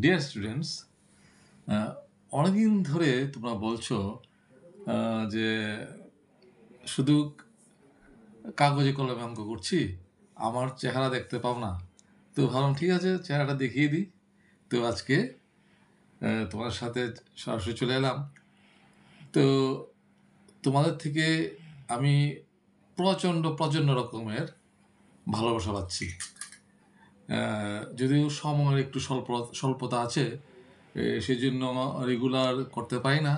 Dear students, অনেকদিন ধরে তোমরা বলছো যে শুধু কাগজে কলমে অঙ্ক করছি, আমার চেহারা দেখতে পাও না। তো ভাবলাম ঠিক আছে, চেহারাটা দেখিয়ে দিই। তো আজকে তোমার সাথে সরাসরি চলে এলাম। তো তোমাদের থেকে আমি প্রচণ্ড রকমের ভালোবাসা পাচ্ছি। যদিও সময়ের একটু স্বল্পতা আছে, সেই জন্য রেগুলার করতে পারি না।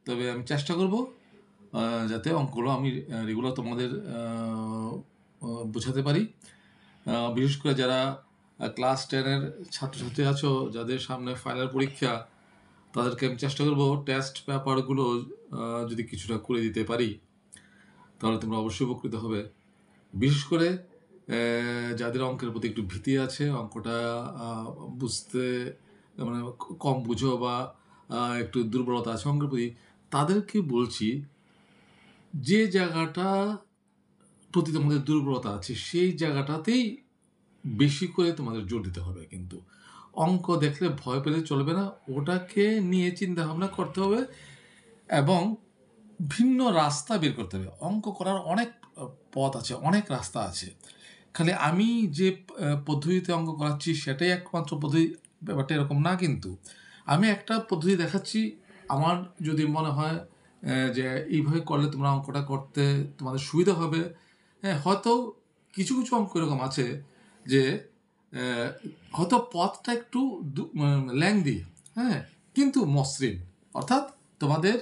তবে আমি চেষ্টা করব যাতে অঙ্কগুলো আমি রেগুলার তোমাদের বোঝাতে পারি। বিশেষ করে যারা ক্লাস 10-এর ছাত্রছাত্রী আছো, যাদের সামনে ফাইনাল পরীক্ষা, তাদেরকে আমি চেষ্টা করব টেস্ট পেপারগুলো যদি কিছুটা করে দিতে পারি, তাহলে তোমরা অবশ্যই উপকৃত হবে। বিশেষ করে যাদের অঙ্কের প্রতি একটু ভীতি আছে, অঙ্কটা বুঝতে মানে কম বুঝো বা একটু দুর্বলতা আছে অঙ্কের প্রতি, তাদেরকে বলছি যে জায়গাটা প্রতি তোমাদের দুর্বলতা আছে সেই জায়গাটাতেই বেশি করে তোমাদের জোর দিতে হবে। কিন্তু অঙ্ক দেখলে ভয় পেলে চলবে না, ওটাকে নিয়ে চিন্তা ভাবনা করতে হবে এবং ভিন্ন রাস্তা বের করতে হবে। অঙ্ক করার অনেক পথ আছে, অনেক রাস্তা আছে। খালি আমি যে পদ্ধতিতে অঙ্ক করাচ্ছি সেটাই একমাত্র পদ্ধতি, ব্যাপারটা এরকম না। কিন্তু আমি একটা পদ্ধতি দেখাচ্ছি, আমার যদি মনে হয় যে এইভাবে করলে তোমরা অঙ্কটা করতে তোমাদের সুবিধা হবে। হ্যাঁ, হয়তো কিছু কিছু অঙ্ক এরকম আছে যে হয়তো পথটা একটু ল্যাংদি, হ্যাঁ, কিন্তু মসৃণ। অর্থাৎ তোমাদের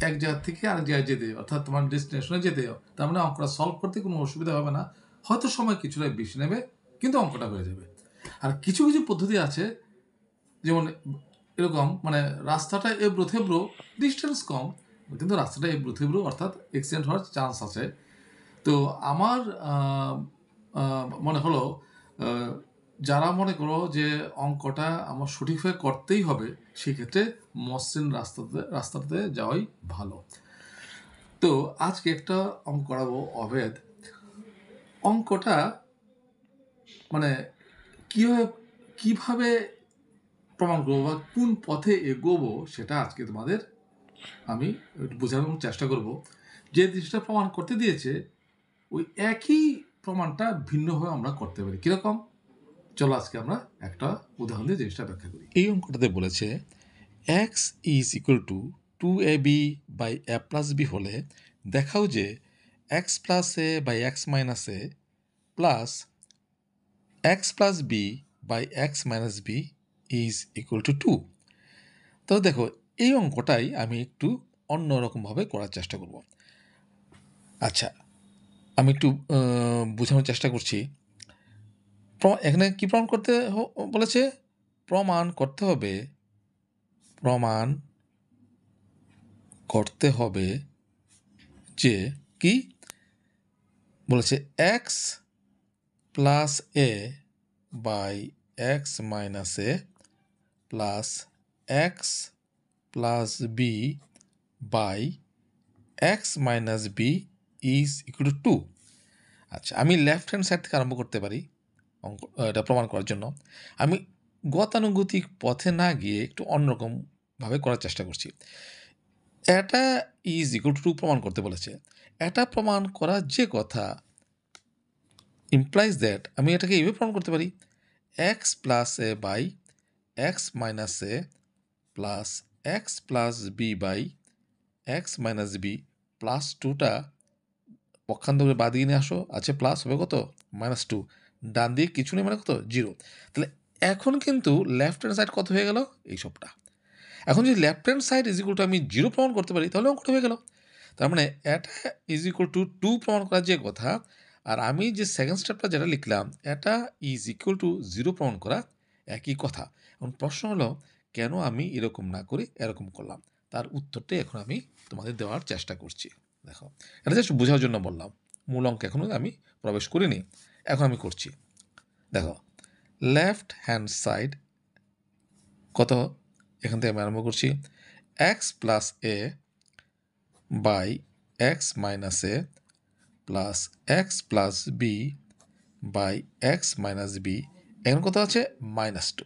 এক জায়গা থেকে আরেক জায়গায় যেতে, অর্থাৎ তোমার ডেস্টিনেশনে যেতে, তার মানে অঙ্কটা সলভ করতে কোনো অসুবিধা হবে না। হয়তো সময় কিছুটা বেশি নেবে, কিন্তু অঙ্কটা হয়ে যাবে। আর কিছু কিছু পদ্ধতি আছে, যেমন এরকম মানে রাস্তাটা এবড়ো থেবড়ো, ডিস্টেন্স কম, কিন্তু রাস্তাটা এবড়ো থেবড়ো, অর্থাৎ অ্যাক্সিডেন্ট হওয়ার চান্স আছে। তো আমার মনে হলো যারা মনে করো যে অঙ্কটা আমার সঠিকভাবে করতেই হবে, সেক্ষেত্রে মসৃণ রাস্তাতে যাওয়াই ভালো। তো আজকে একটা অঙ্ক করাবো অভেদ। অঙ্কটা মানে কিভাবে প্রমাণ করবো বা কোন পথে এগোবো, সেটা আজকে তোমাদের আমি বোঝানোর চেষ্টা করব। যে জিনিসটা প্রমাণ করতে দিয়েছে ওই একই প্রমাণটা ভিন্নভাবে আমরা করতে পারি। কীরকম? চলো আজকে আমরা একটা উদাহরণ দিয়ে জিনিসটা ব্যাখ্যা করি। এই অঙ্কটাতে বলেছে x is equal to 2ab by a plus b হলে দেখাও যে x plus a by x minus a plus x plus b by x minus b is equal to 2। তো দেখো, এই অঙ্কটাই আমি একটু অন্যরকমভাবে করার চেষ্টা করব। আচ্ছা, আমি একটু বোঝানোর চেষ্টা করছি। এখানে কি প্রমাণ করতে বলেছে? প্রমাণ করতে হবে যে কি বলেছে, X plus A by x minus A plus X plus B by x minus B is equal to 2। আচ্ছা, আমি লেফট হ্যান্ড সাইড থেকে আরম্ভ করতে পারি অঙ্ক এটা প্রমাণ করার জন্য। আমি গতানুগতিক পথে না গিয়ে একটু অন্যরকমভাবে করার চেষ্টা করছি। এটা ইজ ইকুয়াল টু 2 প্রমাণ করতে বলেছে। এটা প্রমাণ করা যে কথা ইমপ্লাইজ দ্যাট আমি এটাকে এইভাবে প্রমাণ করতে পারি, X plus A by x minus A plus X plus B by x minus B plus 2টা পক্ষান্তরে বাদ দিয়ে নিয়ে আসো, আছে প্লাস হবে কত? -2। ডান দিয়ে কিছু নেই মানে কত? 0। তাহলে এখন কিন্তু লেফট হ্যান্ড সাইড কত হয়ে গেল? এই সবটা। এখন যদি left hand side is equal two আমি 0 প্রমাণ করতে পারি, তাহলে অঙ্কটা হয়ে গেল। তার মানে এটা ইজ ইকুয়াল টু 2 প্রমাণ করার যে কথা, আর আমি যে সেকেন্ড স্টেপটা যেটা লিখলাম এটা ইজ ইকুয়াল টু 0 প্রমাণ করা, একই কথা। এখন প্রশ্ন হলো, কেন আমি এরকম না করে এরকম করলাম? তার উত্তরটাই এখন আমি তোমাদের দেওয়ার চেষ্টা করছি। দেখো, এটা জাস্ট বোঝার জন্য বললাম, মূল অঙ্ক এখনও আমি প্রবেশ করিনি, এখন আমি করছি। দেখো, লেফট হ্যান্ড সাইড কত, এখান থেকে আমি আরম্ভ করছি, X plus A by x minus A plus X plus B by x minus B, এখন কত আছে? -2।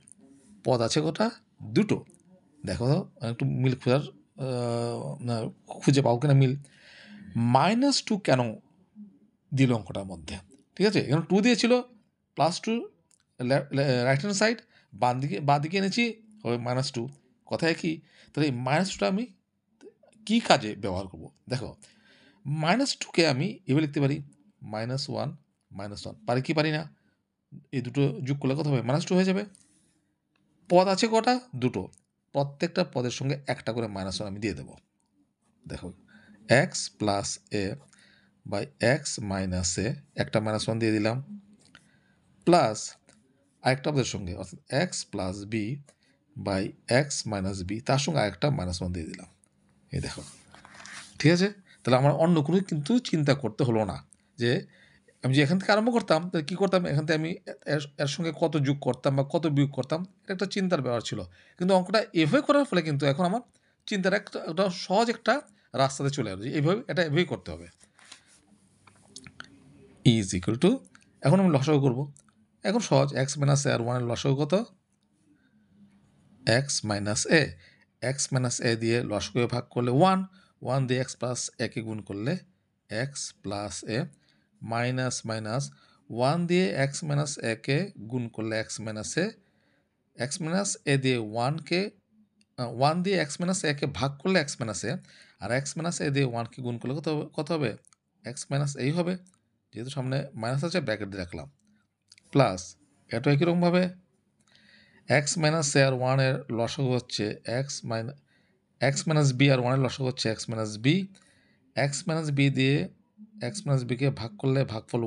পদ আছে কটা? দুটো। দেখো একটু মিল খোঁজার খুঁজে পাও কিনা মিল। -2 কেন দিল অঙ্কটার মধ্যে? ঠিক আছে, এখানে 2 দিয়েছিল, +2 রাইট হ্যান্ড সাইড, বাঁ দিকে এনেছি হবে -2, কথায় কি? তাহলে এই -2টা আমি কী কাজে ব্যবহার করব? দেখো, -2কে আমি এভাবে লিখতে পারি -1 -1, পারি কি পারি না? এই দুটো যোগ করলে কত হবে? -2 হয়ে যাবে। পদ আছে কটা? দুটো। প্রত্যেকটা পদের সঙ্গে একটা করে -1 আমি দিয়ে দেবো। দেখো, x plus a by x minus a, একটা -1 দিয়ে দিলাম, প্লাস আরেকটা পদের সঙ্গে অর্থাৎ x plus B by x minus b, তার সঙ্গে আরেকটা -1 দিয়ে দিলাম। এই দেখো, ঠিক আছে? তাহলে আমার অন্য কোনো কিন্তু চিন্তা করতে হলো না যে আমি যে এখান থেকে আরম্ভ করতাম, তাহলে কী করতাম, এখান থেকে আমি এর সঙ্গে কত যোগ করতাম বা কত বিয়োগ করতাম, এটা একটা চিন্তার ব্যাপার ছিল। কিন্তু অঙ্কটা এভাবে করার ফলে কিন্তু এখন আমার চিন্তার একটা সহজ একটা রাস্তাতে চলে আসবে, এভাবেই করতে হবে। ইজ ইকুয়াল টু, এখন আমি লসাগু করব। এখন সহজ, এক্স মাইনাস এ আর 1-এর লসাগু কত? এক্স মাইনাস এ। এক্স মাইনাস এ দিয়ে লসাগু ভাগ করলে 1 দিয়ে এক্স প্লাস একে গুণ করলে এক্স প্লাস এ, মাইনাস মাইনাস 1 দিয়ে এক্স মাইনাস একে গুণ করলে এক্স মাইনাস এ, এক্স মাইনাস এ দিয়ে 1 দিয়ে এক্স মাইনাস একে ভাগ করলে এক্স মাইনাস এ, আর এক্স মাইনাস এ দিয়ে 1কে গুণ করলে কত হবে? এক্স মাইনাস এই হবে, যেহেতু সামনে মাইনাস আছে ব্র্যাকেট দিয়ে রাখলাম, প্লাস এটা একইরকমভাবে এক্স মাইনাস এ আর 1-এর লসাগু হচ্ছে এক্স মাইনাস বি আর 1-এর লসাগু হচ্ছে X minus B. X minus B দিয়ে এক্স মাইনাস বিকে ভাগ করলে ভাগফল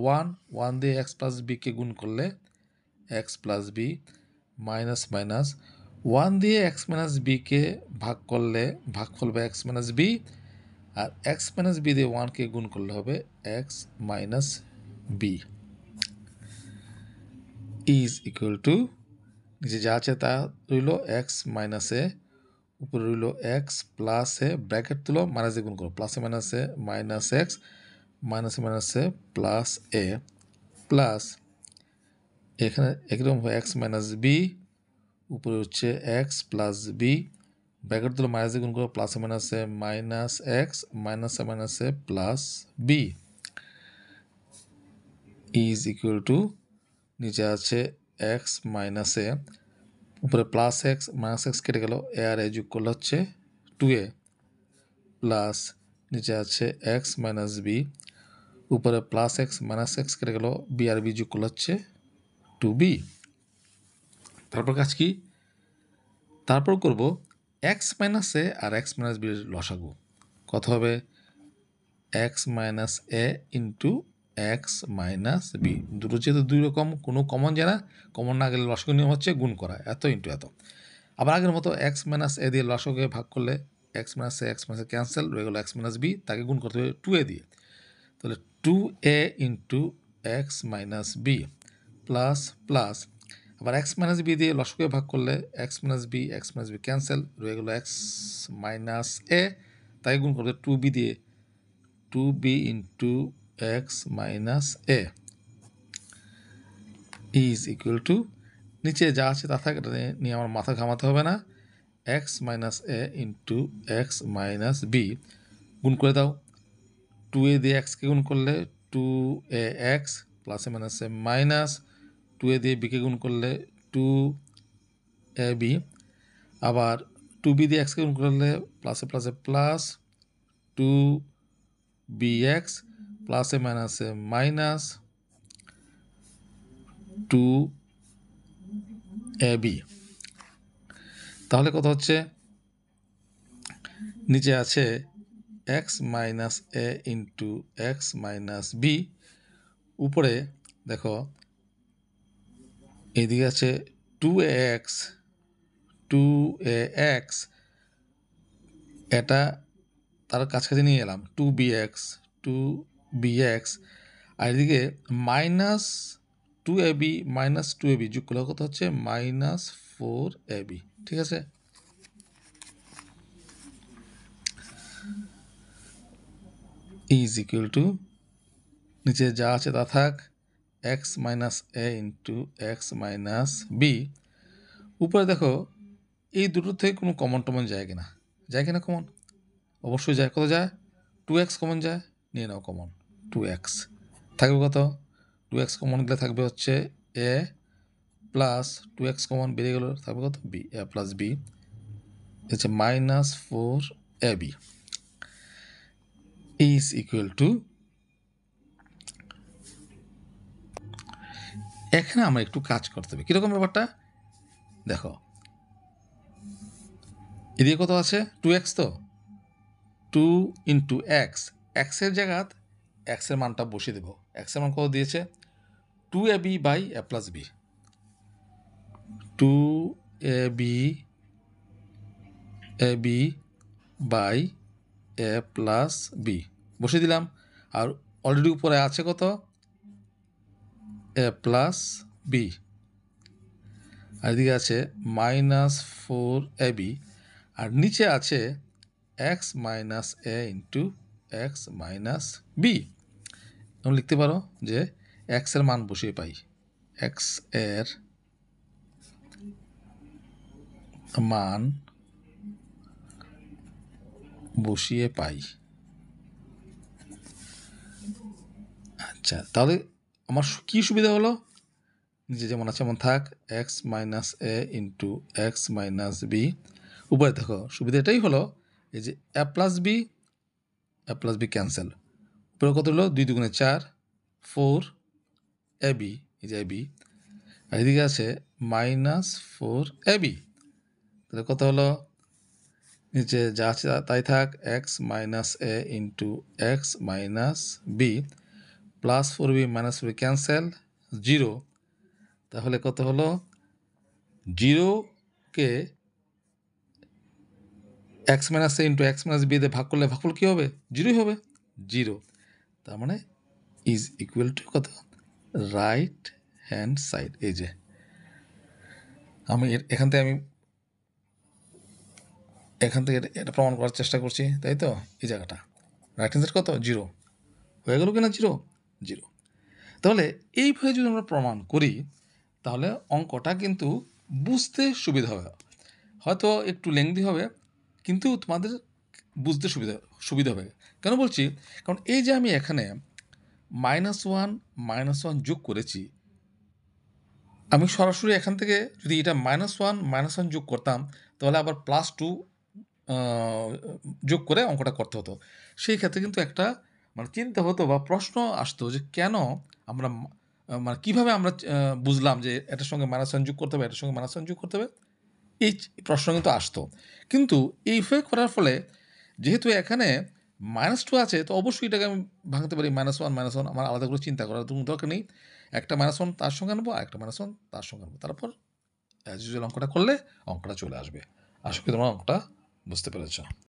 1 দিয়ে এক্স প্লাস বিকে গুণ করলে X plus B, minus minus 1 দিয়ে এক্স মাইনাস বিকে ভাগ করলে ভাগফল হবে এক্স মাইনাস বি, আর এক্স মাইনাস বি দিয়ে 1কে গুণ করলে হবে X minus B is equal to, নিচে যা আছে তা রইল এক্স মাইনাস এ, উপরে রইল এক্স প্লাস এ, ব্র্যাকেট তুলো, মাইনাস দিয়ে গুণ করো, প্লাসে মাইনাসে মাইনাস এক্স, মাইনাসে প্লাস এ, প্লাস এখানে একদম এক্স মাইনাস বি, উপরে হচ্ছে এক্স প্লাস বি, ব্র্যাকেট তুলো, মাইনাস দিয়ে গুণ করো, প্লাসে মাইনাসে মাইনাস এক্স, মাইনাসে plus B is equal to, নিচে আছে এক্স মাইনাস এ, উপরে প্লাস এক্স মাইনাস এক্স কেটে গেল, এ আর এ যোগ করলে হচ্ছে 2a, প্লাস নিচে আছে এক্স মাইনাস বি, উপরে প্লাস এক্স মাইনাস এক্স কেটে গেল, বি আর বি যোগ করলে হচ্ছে 2b। তারপর কাজ কি? তারপর করব এক্স মাইনাস এ আর এক্স মাইনাস বির লসাগু, কত হবে? এক্স মাইনাস এ ইন্টু এক্স মাইনাস বি, দুটো যেহেতু দুই রকম, কোনো কমন যায় না, কমন না গেলে লসাগু নিয়ম হচ্ছে গুণ করা, এত ইন্টু এত। আবার আগের মতো এক্স মাইনাস এ দিয়ে লসাগুকে ভাগ করলে এক্স মাইনাস এ ক্যান্সেল, রয়ে গেলো এক্স মাইনাস বি, তাকে গুণ করতে হবে 2a দিয়ে, তাহলে 2a into X minus B, plus plus আবার এক্স মাইনাস বি দিয়ে লসাগুকে ভাগ করলে এক্স মাইনাস বি ক্যান্সেল, রয়ে গেলো এক্স মাইনাস এ, তাকে গুণ করতে 2b দিয়ে, 2b into X minus A is equal to, নিচে যা আছে তা থাকে, এটা নিয়ে আমার মাথা ঘামাতে হবে না, এক্স মাইনাস এ ইন্টু এক্স মাইনাস বি, গুণ করে দাও, 2a দিয়ে এক্সকে গুণ করলে 2a এক্স, প্লাসে মাইনাসে মাইনাস, 2a দিয়ে বিকে গুণ করলে 2ab, আবার 2b দিয়ে এক্সকে গুণ করলে প্লাসে প্লাস 2bx, প্লাসে মাইনাসে মাইনাস 2ab। তাহলে কত হচ্ছে? নিচে আছে এক্স মাইনাস এ ইন্টু এক্স মাইনাস বি, উপরে দেখো এইদিকে আছে 2ax, এটা তার কাছাকাছি নিয়ে এলাম 2bx, আর এদিকে মাইনাস 2ab যোগ করলে কত হচ্ছে? -4ab, ঠিক আছে? ইজ ইকুয়াল টু, নিচে যা আছে তা থাক, এক্স মাইনাস এ ইন্টু এক্স মাইনাস বি, উপরে দেখো এই দুটোর থেকে কোনো কমন যায় কিনা কমন? অবশ্যই যায়। কত যায়? 2x কমন যায়, নিয়ে নাও কমন 2x। থাকবে কত? 2x কমন গেলে থাকবে হচ্ছে a প্লাস 2x কমন বেরিয়ে গেল, থাকবে কত? b, a প্লাস b হচ্ছে -4ab ইজ ইকুয়াল টু, এখানে আমরা একটু কাজ করতে হবে। কীরকম ব্যাপারটা দেখো, এদিকে কত আছে? 2x, তো 2 ইন্টু এক্স, এক্সের জায়গাত এক্সের মানটা বসিয়ে দেবো। এক্সের মান কত দিয়েছে? 2ab by a plus b, 2ab by a plus b বসিয়ে দিলাম। আর অলরেডি উপরে আছে কত? a প্লাস b, আর এদিকে আছে -4ab, আর নিচে আছে x minus a into x minus b। তুমি লিখতে পারো যে x এর মান বসিয়ে পাই, x এর মান বসিয়ে পাই। আচ্ছা, তাহলে আমার কি সুবিধা হলো? নিচে যেমন আছে এমন থাক, x minus a into x minus b। উপরে দেখো সুবিধা এটাই হলো, এই যে a প্লাস b ক্যান্সেল, উপরে কত হলো? 2 দুগুণে 4, 4ab, এই যে ab, আর এদিকে আছে -4ab। তাহলে কত হলো? নিচে যা আছে তাই থাক, x minus a into x minus b plus 4b minus 4b cancel, 0। তাহলে কত হলো? 0কে x minus a into x minus b দিয়ে ভাগ করলে ভাগফল কী হবে? 0ই হবে, 0। তার মানে ইজ ইকুয়াল টু কত? Right hand side. এই যে আমি এখান থেকে এটা প্রমাণ করার চেষ্টা করছি, তাই তো? এই জায়গাটা রাইট হ্যান্ড সাইড কত? 0 হয়ে গেল কিনা? 0। তাহলে এইভাবে যদি আমরা প্রমাণ করি তাহলে অঙ্কটা কিন্তু বুঝতে সুবিধা হবে। হয়তো একটু লেংদি হবে, কিন্তু তোমাদের বুঝতে সুবিধা হবে। কেন বলছি? কারণ এই যে আমি এখানে -1 যোগ করেছি, আমি সরাসরি এখান থেকে যদি এটা -1 যোগ করতাম তাহলে আবার +2 যোগ করে অঙ্কটা করতে হতো। সেই ক্ষেত্রে কিন্তু একটা চিন্তা হতো বা প্রশ্ন আসতো যে কেন আমরা কীভাবে আমরা বুঝলাম যে এটার সঙ্গে -1 যোগ করতে হবে, এটার সঙ্গে -1 যোগ করতে হবে? এই প্রশ্ন কিন্তু আসতো। কিন্তু এইভাবে করার ফলে যেহেতু এখানে -2 আছে, তো অবশ্যই এটাকে আমি ভাঙতে পারি -1 আমার আলাদা করে চিন্তা করার দরকার নেই। একটা -1 তার সঙ্গে আনবো, আরেকটা -1 তার সঙ্গে আনবো, তারপর অ্যাজ ইউজুয়াল অঙ্কটা করলে অঙ্কটা চলে আসবে। আশা করি তোমরা অঙ্কটা বুঝতে পেরেছ।